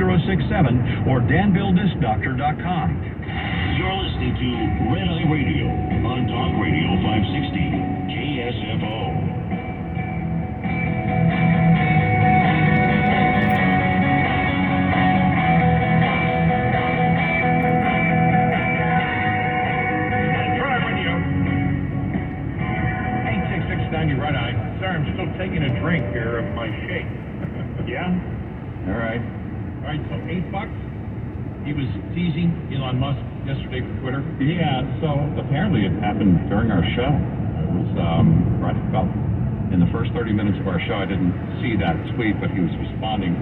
2067 or danvillediscdoctor.com. You're listening to Red Eye Radio on Talk Radio 560 KSFO. Red Eye. Sorry, I'm still taking a drink here of my shake. Yeah? All right. All right, so $8. He was teasing Elon Musk yesterday for Twitter. Yeah, so apparently it happened during our show. It was right about in the first 30 minutes of our show. I didn't see that tweet, but he was responding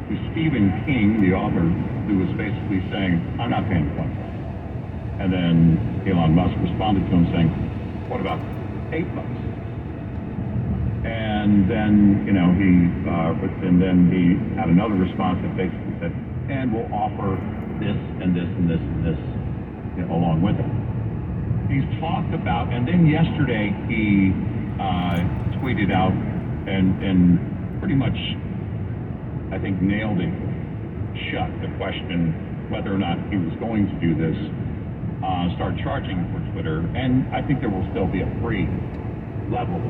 to Stephen King, the author, who was basically saying, I'm not paying $1. And then Elon Musk responded to him saying, what about $8? And then, and then he had another response that basically said, and we'll offer this and this and this and this, along with it. He's talked about, and then yesterday he tweeted out and pretty much, I think, nailed it shut, the question whether or not he was going to do this, start charging for Twitter, and I think there will still be a free level.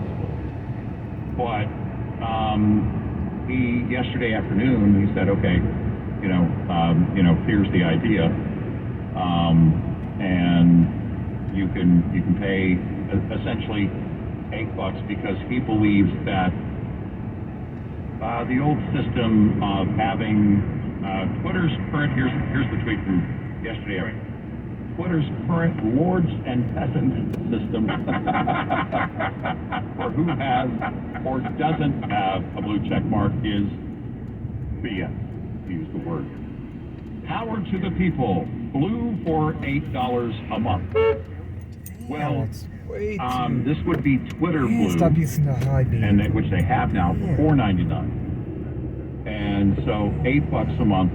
But he yesterday afternoon he said, okay, here's the idea, and you can pay essentially $8 because he believes that the old system of having Twitter's current here's the tweet from yesterday. Twitter's current lords and peasants system for who has or doesn't have a blue check mark is BS, to use the word. Power to the people, blue for $8 a month. Well, this would be Twitter Blue, Stop using the high beam. and which they have now for $4.99. And so $8 a month,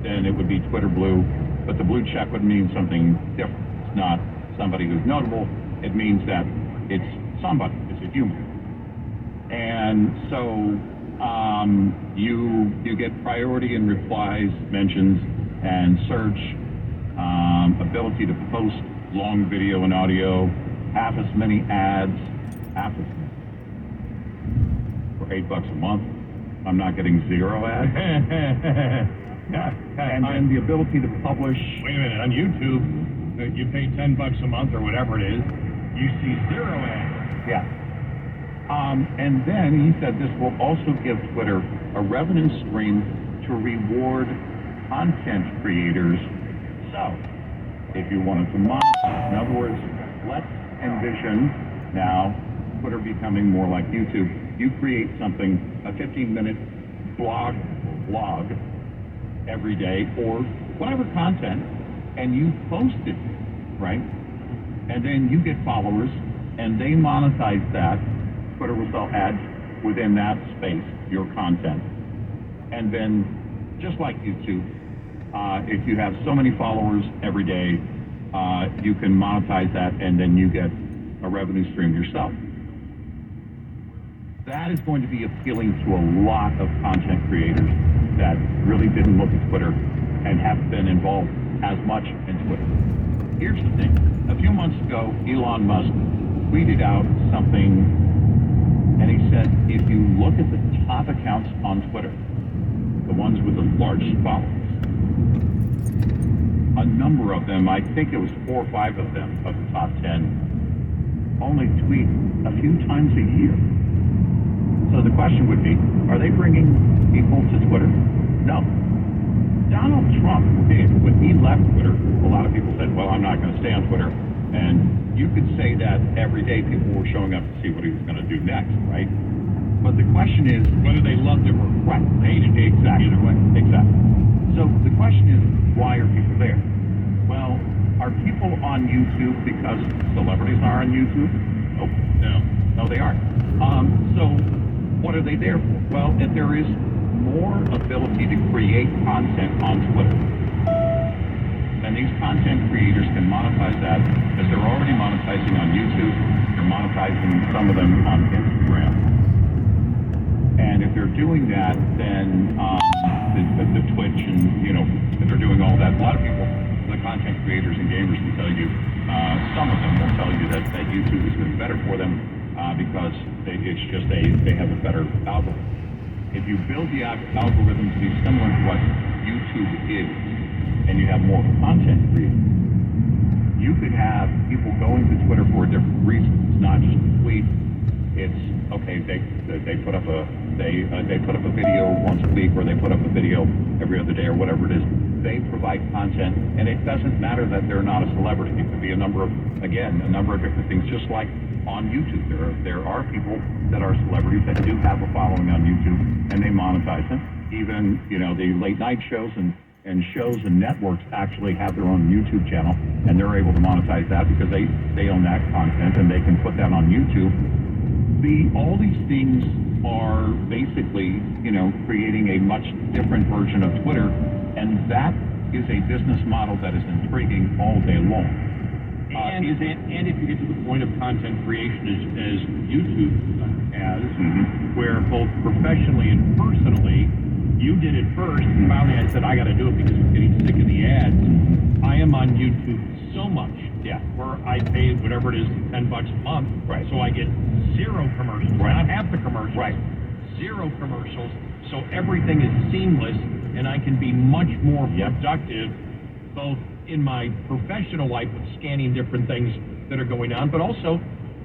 then it would be Twitter Blue. But the blue check would mean something different. It's not somebody who's notable. It means that it's somebody. It's a human. And so you get priority in replies, mentions, and search, ability to post long video and audio, half as many ads, for $8 a month. I'm not getting 0 ads. And then the ability to publish. Wait a minute, on YouTube, you pay $10 a month or whatever it is, you see 0 ads. Yeah. And then he said this will also give Twitter a revenue stream to reward content creators. So, if you wanted to monetize, in other words, let's envision now Twitter becoming more like YouTube. You create something, a 15-minute blog every day or whatever content, and you post it, right? And then you get followers, and they monetize that. Twitter will sell ads within that space, your content. And then, just like YouTube, if you have so many followers every day, you can monetize that, and then you get a revenue stream yourself. That is going to be appealing to a lot of content creators that really didn't look at Twitter and haven't been involved as much in Twitter. Here's the thing. A few months ago, Elon Musk tweeted out something, and he said, if you look at the top accounts on Twitter, the ones with the largest followers, a number of them, I think it was 4 or 5 of them, of the top 10, only tweet a few times a year. So the question would be, are they bringing people to Twitter? No. Donald Trump did. When he left Twitter, a lot of people said, well, I'm not going to stay on Twitter. And you could say that every day people were showing up to see what he was going to do next, right? But the question is whether they loved him or hated him. Exactly. Either way. Exactly. So the question is, why are people there? Well, are people on YouTube because celebrities are on YouTube? Oh, no, they aren't. So what are they there for? Well, if there is more ability to create content on Twitter, and these content creators can monetize that because they're already monetizing on YouTube. They're monetizing some of them on Instagram. And if they're doing that, then the content creators and gamers will tell you, some of them will tell you that YouTube has been better for them because it's just they have a better algorithm. If you build the algorithm to be similar to what YouTube is, and you have more content creators, you could have people going to Twitter for different reasons. It's not just a tweet. It's okay. They put up a video once a week, or they put up a video every other day, or whatever it is. They provide content, and it doesn't matter that they're not a celebrity. It could be a number of different things. Just like on YouTube, there are people that are celebrities that do have a following on YouTube, and they monetize it. Even the late night shows and shows and networks actually have their own YouTube channel, and they're able to monetize that because they own that content and they can put that on YouTube. All these things are basically, creating a much different version of Twitter, and that is a business model that is intriguing all day long. And if you get to the point of content creation as YouTube has, where both professionally and personally, you did it first, and finally I said, I got to do it because I'm getting sick of the ads. I am on YouTube so much, where I pay whatever it is, $10 a month, right? So I get zero commercials, right? Not half the commercials, right? Zero commercials, so everything is seamless, and I can be much more productive, both in my professional life with scanning different things that are going on, but also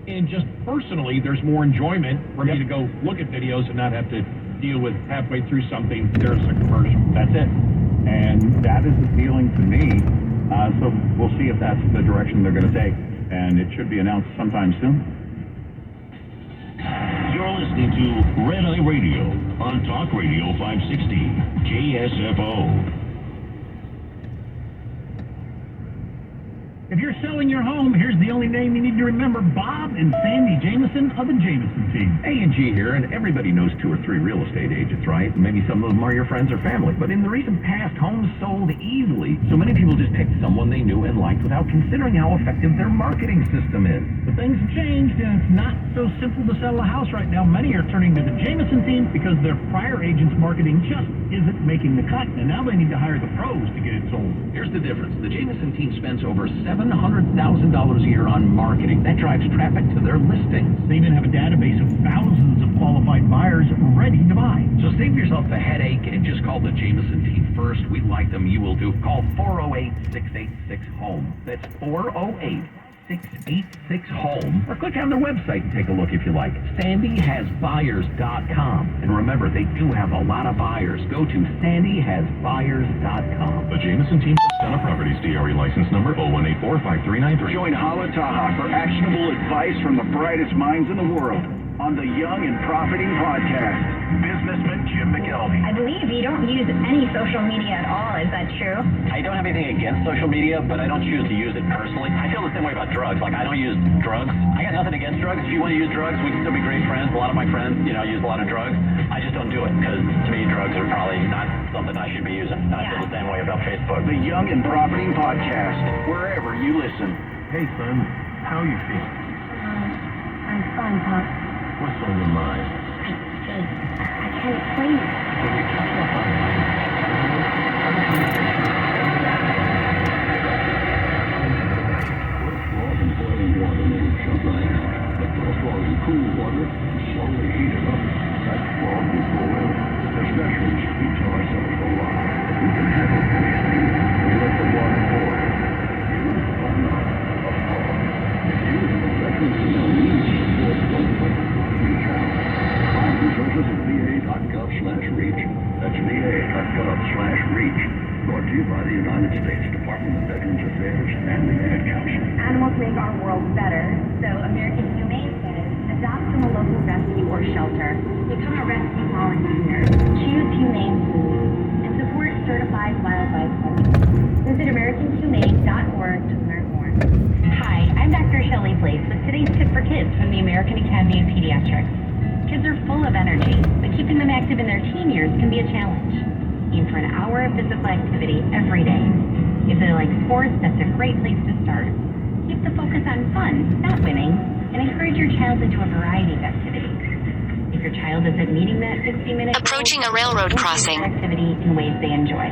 in just personally, there's more enjoyment for me to go look at videos and not have to deal with halfway through something, there's a commercial. That's it. And that is appealing to me. So we'll see if that's the direction they're going to take. And it should be announced sometime soon. You're listening to Red Eye Radio on Talk Radio 560 KSFO. If you're selling your home, here's the only name you need to remember: Bob and Sandy Jameson of the Jameson team. A&G here, and everybody knows 2 or 3 real estate agents, right? Maybe some of them are your friends or family. But in the recent past, homes sold easily. So many people just picked someone they knew and liked without considering how effective their marketing system is. But things have changed, and it's not so simple to sell a house right now. Many are turning to the Jameson team because their prior agent's marketing just isn't making the cut, and now they need to hire the pros to get it sold. Here's the difference. The Jameson team spends over $700,000 a year on marketing. That drives traffic to their listings. They even have a database of thousands of qualified buyers ready to buy. So save yourself the headache and just call the Jameson team first. We like them. You will too. Call 408-686-HOME. That's 408-686-HOME. Or click on their website and take a look if you like. SandyHasBuyers.com. And remember, they do have a lot of buyers. Go to SandyHasBuyers.com. The Jameson team of Stella Properties, DRE license number 01845393. Join Hala Taha for actionable advice from the brightest minds in the world on the Young and Profiting Podcast. Businessman Jim McKelvey. I believe you don't use any social media at all. Is that true? I don't have anything against social media, but I don't choose to use it personally. I feel the same way about drugs. Like, I don't use drugs. I got nothing against drugs. If you want to use drugs, we can still be great friends. A lot of my friends, use a lot of drugs. I just don't do it because, to me, drugs are probably not something I should be using. And I feel the same way about Facebook. The Young and Profiting Podcast, wherever you listen. Hey, son, how you feeling? I'm fine, Pop. What's on your mind? I can't explain it. Can we talk about what's wrong in boiling water made of sunlight? But what's wrong in cool water slowly heated up? That's wrong with boil. As naturalists, we tell ourselves a lie. We can handle those things. We let the water boil. You are not a problem. You have a veteran needs support from reach out. Find resources at va.gov/reach. That's va.gov/reach. Brought to you by the United States Department of Veterans Affairs and the Ad Council. Animals make our world better, so American Humane says adopt from a local rescue or shelter. Become a rescue volunteer. Choose humane food and support certified wildlife homes. Visit AmericanHumane.org to learn more. Hi, I'm Dr. Shelley Place with today's tip for kids from the American Academy of Pediatrics. Kids are full of energy, but keeping them active in their teen years can be a challenge. Aim for an hour of physical activity every day. If they like sports, that's a great place to start. Keep the focus on fun, not winning, and encourage your child into a variety of activities. If your child isn't meeting that 60-minute Approaching a railroad crossing. activity in ways they enjoy.